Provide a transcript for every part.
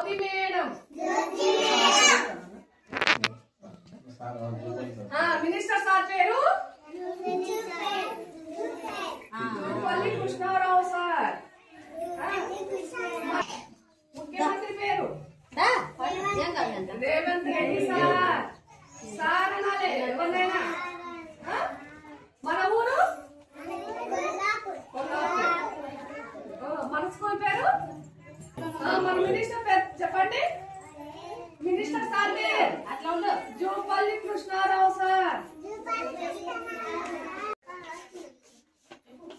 జ్యోతి madam minister sir పేరు Jupally Krishna Rao sir. ముఖ్యమంత్రి పేరు రేవంత్ రెడ్డి సార్. సార్ అనాలే ఎవరినైనా. మన ఊరు మన స్కూల్ పేరు మన మినిస్టర్ పేరు చెప్పండి. మినిస్టర్ సార్ పేరు అట్లా ఉండు. Jupalli Krishna Rao sir.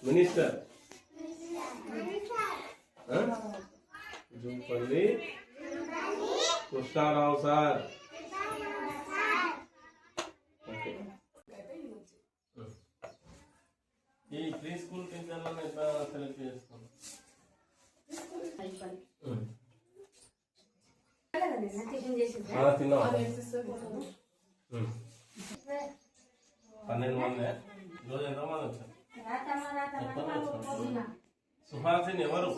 Minister Jupalli Krishna Rao sir. ఈ ప్రీ స్కూల్ టీచర్లను ఎట్లా సెలెక్ట్ చేస్తాం? తిన్నావా? 12 మంది. ఈరోజు ఎంతమంది వచ్చారు? సుహాసిని ఎవరు?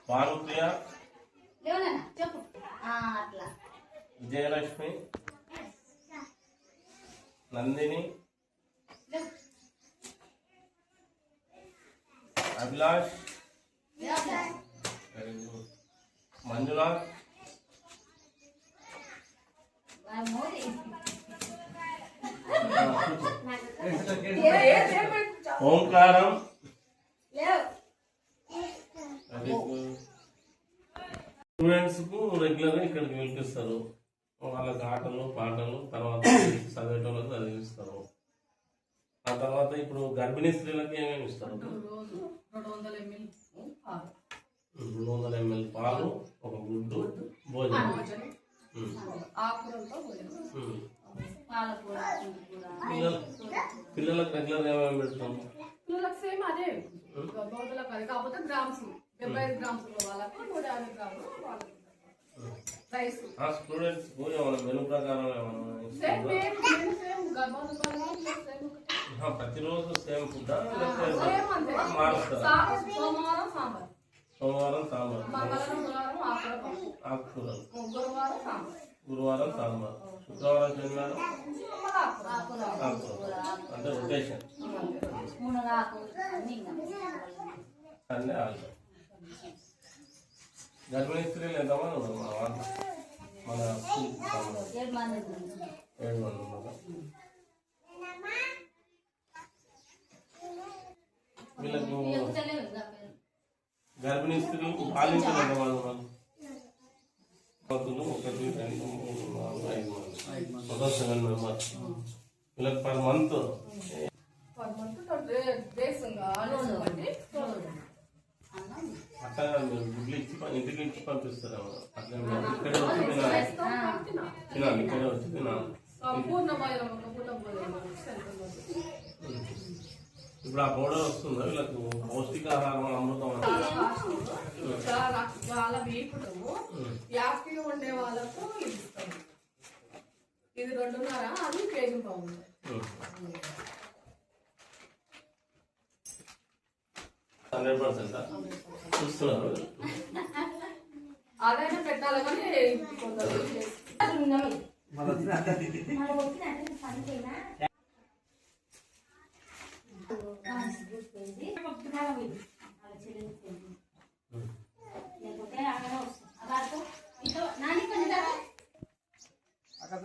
పార్వతియ, విజయలక్ష్మి, నందిని, అభిలాష్, మంజునాథ్, ఓంకారం, స్టూడెంట్స్ కు రెగ్యులర్ గా ఇక్కడికి పిలిపిస్తారు. వాళ్ళకి ఆటలు పాటలు, తర్వాత చదివేటోళ్ళకి చదివిస్తారు. ఆ తర్వాత ఇప్పుడు గర్భిణీ స్త్రీలకి ఏమేమి ఇస్తారు? 200 ml పాలు, ఒక గుడ్డు, భోజనం. పిల్లలకు రెగ్యులర్ ఏమేమి పెడతాం? పిల్లలకు సేమ్ అదే కాకపోతే గ్రామ్స్ 75 గ్రామ్స్ వాళ్ళకి 150 గ్రాములు వాళ్ళకి రైస్. స్టూడెంట్స్ మెను ప్రకారం ప్రతిరోజు సేమ్ ఫుడ్ మారుస్తారు? సోమవారం సాంబార్, ఆకుకూరలు, గురువారం సాంబార్, శుక్రవారం శనివారం ఆకుకూరలు. అంటే రొటేషన్. సండే ఆకు. గర్భిణీ స్త్రీలు ఎంతమంది ఉన్నారు మన వాళ్ళు? మన 7 మంది ఉన్నారు. వీళ్ళకు గర్భిణీ స్త్రీలకు పాలించిన ఎంతమంది ఉన్నారు? 1, 2, 3, 4, 5 మంది. 7 మెంబర్స్. వీళ్ళకి పర్ మంత్ అట్లా మీరు గుడ్లు ఇచ్చి ఇంటికి ఇచ్చి పంపిస్తారు. అట్లా ఇక్కడే వచ్చి తినాలి, ఇక్కడే వచ్చి తినాలి. ఇప్పుడు ఆ పౌడర్ వస్తుందా వీళ్ళకు? పౌష్టికాహారం అమృతం చాలా వీపుటము యాక్టివ్గా ఉండే వాళ్ళకు ఇది 2.5, అది కేజీ బాగుంది. 100% చూస్తున్నారు. అదైనా పెట్టాలి కానీ అక్కడ